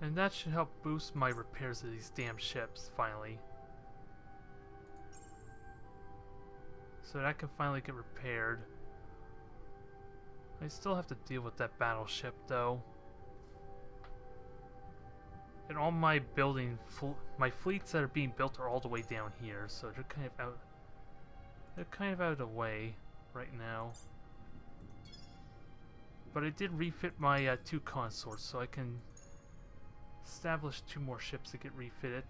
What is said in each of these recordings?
And that should help boost my repairs of these damn ships, finally. So that can finally get repaired. I still have to deal with that battleship, though. And all my my fleets that are being built are all the way down here, so they're kind of out. They're kind of out of the way right now. But I did refit my 2 consorts, so I can establish 2 more ships to get refitted.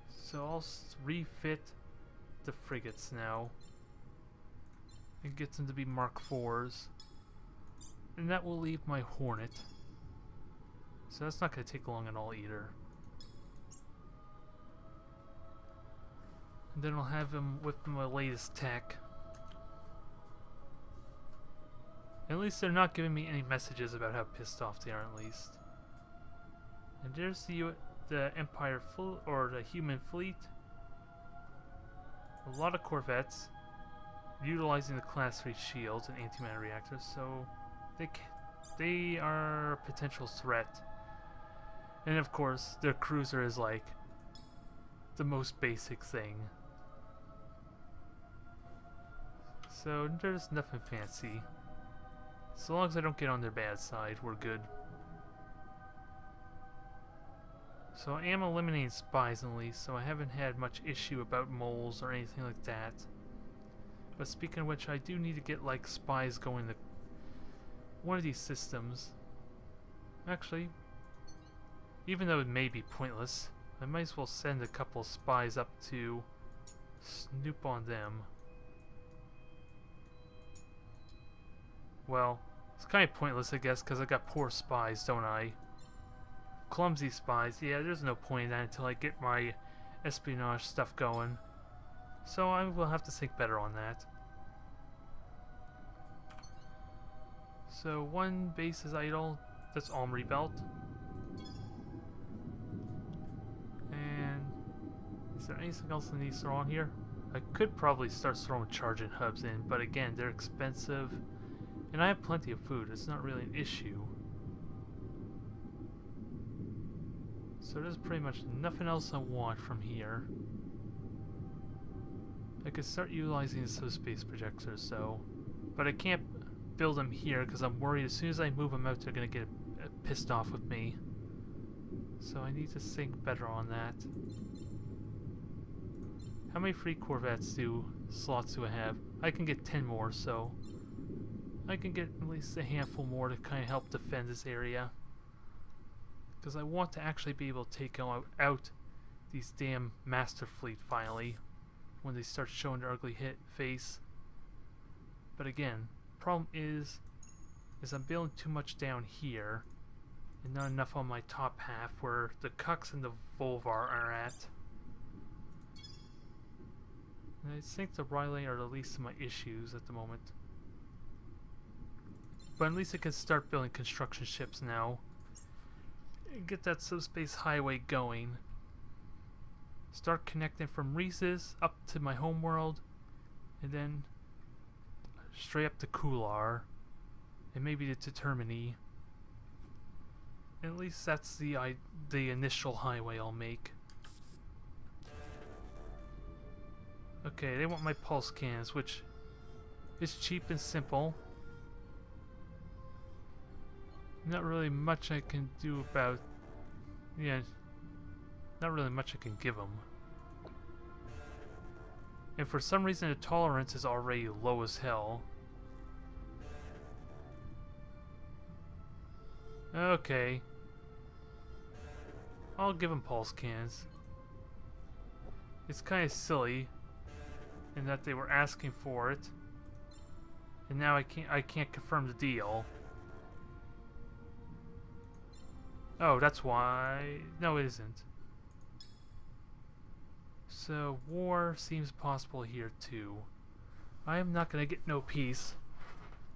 So I'll refit the frigates now and get them to be Mark IVs. And that will leave my Hornet. So that's not going to take long at all either. And then I'll have him with my latest tech. At least they're not giving me any messages about how pissed off they are, at least. And there's the Empire fleet, or the human fleet. A lot of corvettes, utilizing the Class 3 shields and antimatter reactors, so they are a potential threat. And of course, their cruiser is like the most basic thing. So there's nothing fancy. So long as I don't get on their bad side, we're good. So I am eliminating spies at least, so I haven't had much issue about moles or anything like that. But speaking of which, I do need to get like spies going to one of these systems. Actually, even though it may be pointless, I might as well send a couple of spies up to snoop on them. Well, it's kind of pointless, I guess, because I got poor spies, don't I? Clumsy spies. Yeah, there's no point in that until I get my espionage stuff going. So I will have to think better on that. So one base is idle. That's Armory Belt. And is there anything else I need to throw on here? I could probably start throwing charging hubs in, but again, they're expensive. And I have plenty of food. It's not really an issue. So there's pretty much nothing else I want from here. I could start utilizing the subspace projectors, though. But I can't build them here because I'm worried as soon as I move them out, they're going to get pissed off with me. So I need to think better on that. How many free corvettes slots do I have? I can get 10 more, so I can get at least a handful more to kind of help defend this area. Because I want to actually be able to take out these damn master fleet finally, when they start showing their ugly face. But again, problem is I'm building too much down here, and not enough on my top half where the Chukks and the Volvar are at. And I think the Riley are the least of my issues at the moment. But at least I can start building construction ships now. And get that subspace highway going. Start connecting from Reese's up to my homeworld. And then straight up to Kular. And maybe to Termini. At least that's the initial highway I'll make. Okay, they want my pulse cannons, which is cheap and simple. Not really much I can do about... Yeah, not really much I can give them. And for some reason the tolerance is already low as hell. Okay. I'll give them pulse cannons. It's kind of silly in that they were asking for it, and now I can't confirm the deal. Oh, that's why. No, it isn't. So war seems possible here too. I am not gonna get no peace.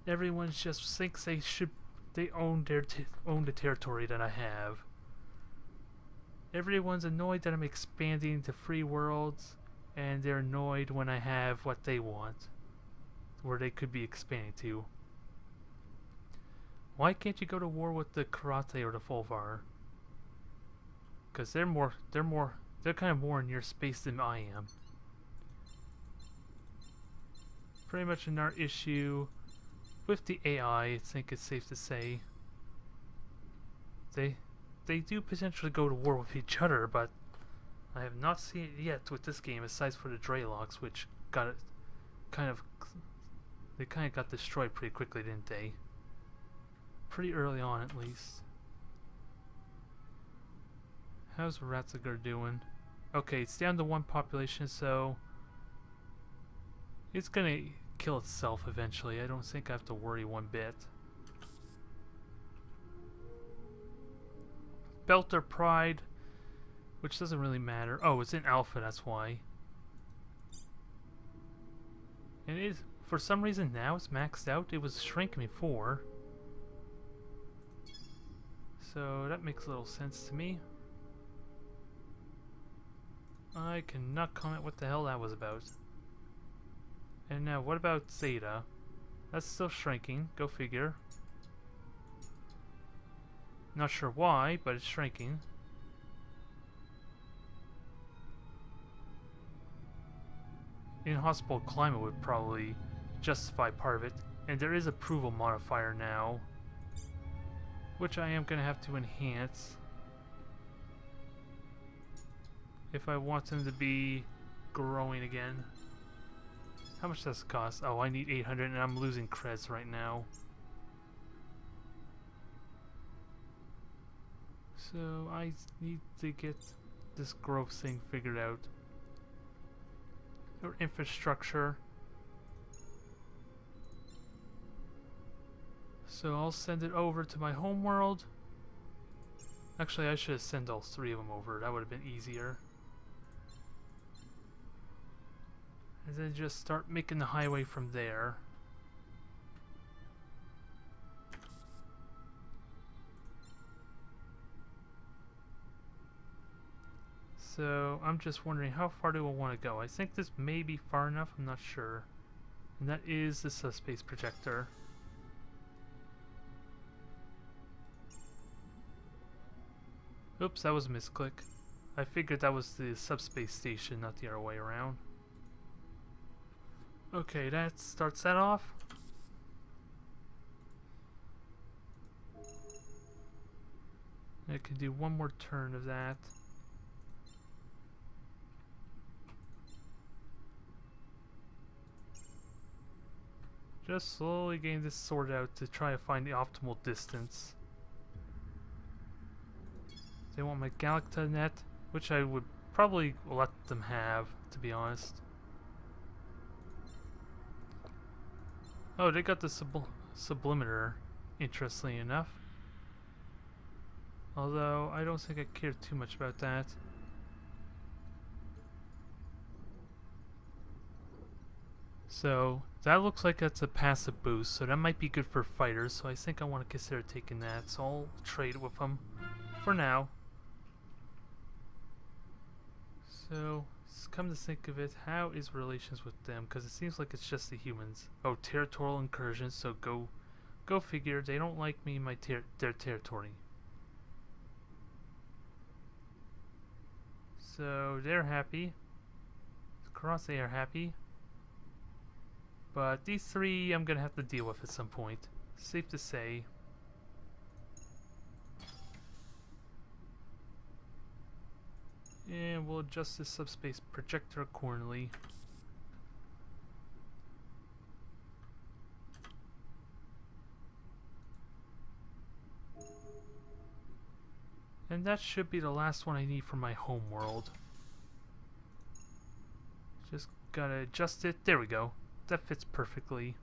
Everyone just thinks they own the territory that I have. Everyone's annoyed that I'm expanding to free worlds, and they're annoyed when I have what they want, where they could be expanding to. Why can't you go to war with the Karate or the Volvar? Because they're kind of more in your space than I am. Pretty much another issue with the AI, I think it's safe to say. They do potentially go to war with each other, but I have not seen it yet with this game, aside for the Draylocks, which got it they kind of got destroyed pretty quickly, didn't they? Pretty early on, at least. How's Ratziger doing? Okay, it's down to 1 population, so it's gonna kill itself eventually. I don't think I have to worry one bit. Belter Pride, which doesn't really matter. Oh, it's in alpha, that's why. And it is, for some reason now it's maxed out. It was shrinking before. So that makes a little sense to me. I cannot comment what the hell that was about. And now, what about Zeta? That's still shrinking, go figure. Not sure why, but it's shrinking. Inhospitable climate would probably justify part of it. And there is approval modifier now, which I am going to have to enhance if I want them to be growing again. How much does it cost? Oh, I need 800 and I'm losing creds right now. So I need to get this growth thing figured out. Or infrastructure. So I'll send it over to my homeworld. Actually, I should have sent all 3 of them over. That would have been easier. And then just start making the highway from there. So I'm just wondering, how far do I want to go? I think this may be far enough, I'm not sure. And that is the subspace projector. Oops, that was a misclick. I figured that was the subspace station, not the other way around. Okay, that starts that off. I can do one more turn of that. Just slowly getting this sorted out to try to find the optimal distance. They want my Galacta net, which I would probably let them have, to be honest. Oh, they got the sublimeter, interestingly enough. Although, I don't think I care too much about that. So, that looks like that's a passive boost, so that might be good for fighters, so I think I want to consider taking that, so I'll trade with them for now. So, come to think of it, how is relations with them? Because it seems like it's just the humans. Oh, territorial incursions, so go figure, they don't like me in my their territory. So, they're happy. Cross, they are happy. But these 3 I'm gonna have to deal with at some point. Safe to say. And we'll adjust this subspace projector accordingly. And that should be the last one I need for my home world. Just gotta adjust it. There we go. That fits perfectly.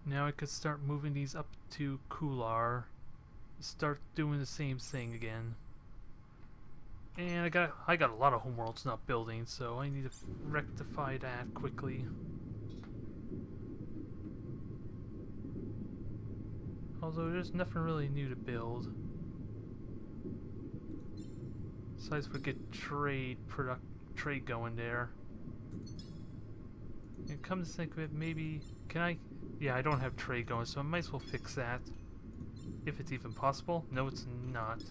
Now I could start moving these up to Kular. Start doing the same thing again. And I got a lot of homeworlds not building, so I need to rectify that quickly. Although there's nothing really new to build. Besides we get trade going there. And come to think of it, maybe can I? Yeah, I don't have trade going, so I might as well fix that. If it's even possible. No, it's not.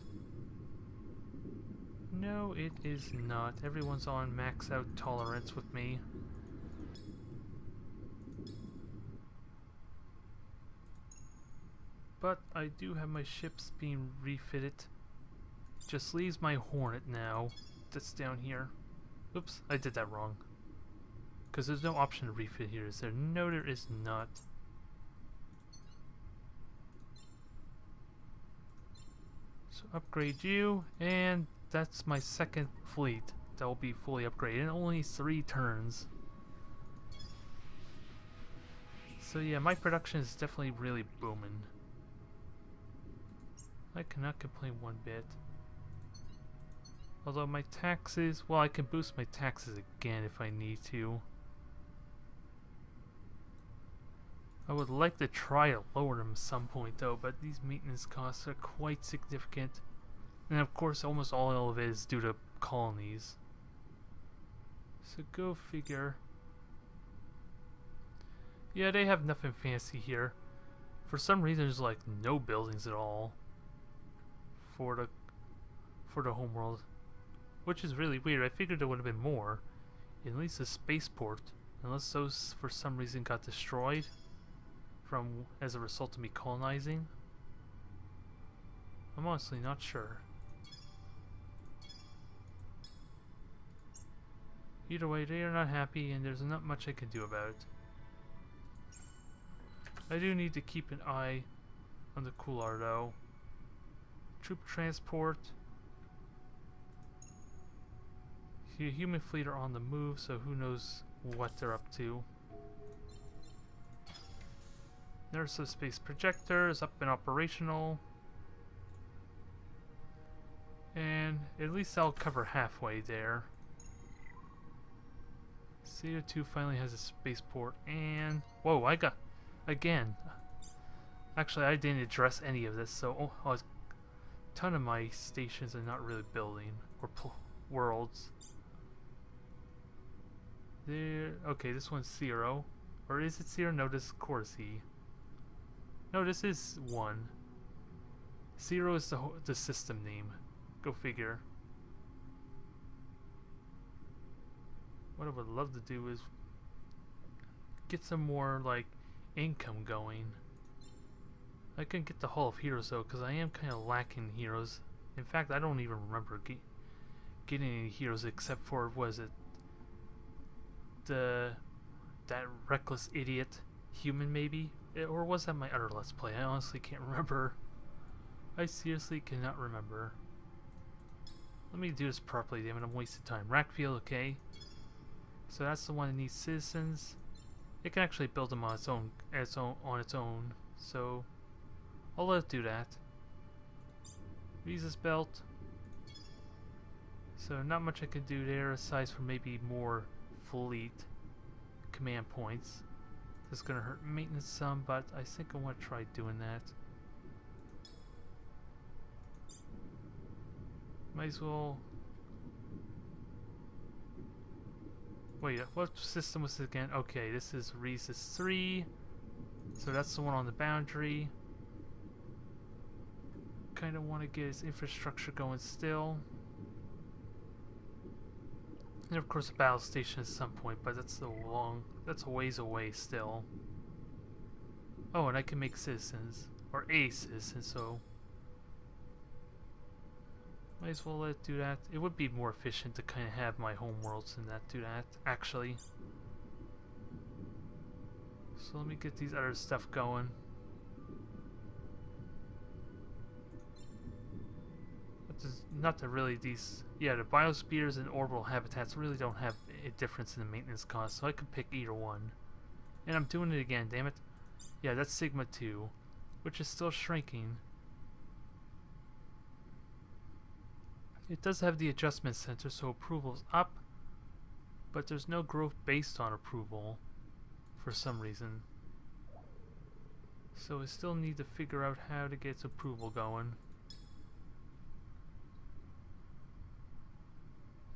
No, it is not. Everyone's on max out tolerance with me. But I do have my ships being refitted. Just leaves my Hornet now. That's down here. Oops, I did that wrong. Because there's no option to refit here, is there? No, there is not. So upgrade you, and that's my second fleet that will be fully upgraded in only 3 turns. So yeah, my production is definitely really booming. I cannot complain one bit. Although my taxes, well, I can boost my taxes again if I need to. I would like to try to lower them at some point though, but these maintenance costs are quite significant. And of course almost all of it is due to colonies. So go figure. Yeah, they have nothing fancy here. For some reason there's like no buildings at all for the homeworld. Which is really weird. I figured there would have been more. At least a spaceport. Unless those for some reason got destroyed from as a result of me colonizing. I'm honestly not sure. Either way, they are not happy and there's not much I can do about it. I do need to keep an eye on the Coolar though. Troop transport. The human fleet are on the move, so who knows what they're up to. There's some space projectors up and operational. And at least I'll cover halfway there. CO2 finally has a spaceport and... Whoa, I got... Again. Actually, I didn't address any of this, so a ton of my stations are not really building. Or worlds. There... Okay, this one's 0. Or is it 0? No, this is Corsi. No, this is 1. 0 is the system name. Go figure. What I would love to do is get some more, like, income going. I can get the Hall of Heroes, though, because I am kind of lacking heroes. In fact, I don't even remember getting any heroes except for, was it that reckless idiot human, maybe? Or was that my other Let's Play? I honestly can't remember. I seriously cannot remember. Let me do this properly, damn it, I'm wasting time. Rackfield, okay. So that's the one that needs citizens. It can actually build them on its own. So I'll let it do that. Rhesus Belt. So not much I can do there aside from maybe more fleet command points. This is gonna hurt maintenance some, but I think I want to try doing that. Might as well. Wait, what system was it again? Okay, this is Rhesus 3. So that's the one on the boundary. Kind of want to get its infrastructure going still. And of course a battle station at some point, but that's a ways away still. Oh, and I can make citizens. Or a citizen, so might as well let it do that. It would be more efficient to kind of have my homeworlds and that do that, actually. So let me get these other stuff going. Not that really these... Yeah, the biospheres and orbital habitats really don't have a difference in the maintenance cost, so I could pick either one. And I'm doing it again, damn it. Yeah, that's Sigma 2, which is still shrinking. It does have the adjustment center, so approval's up, but there's no growth based on approval for some reason. So we still need to figure out how to get its approval going.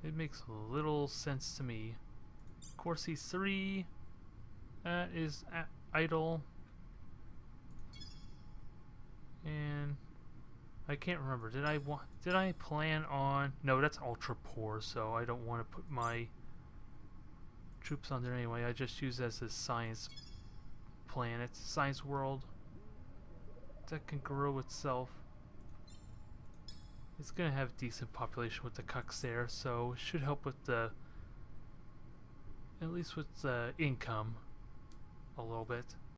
It makes little sense to me. Corsi 3, that is idle. And I can't remember. Did I plan on? No, that's ultra poor, so I don't want to put my troops on there anyway. I just use it as a science planet, science world that can grow itself. It's gonna have decent population with the Chukks there, so it should help with the, at least with the income a little bit.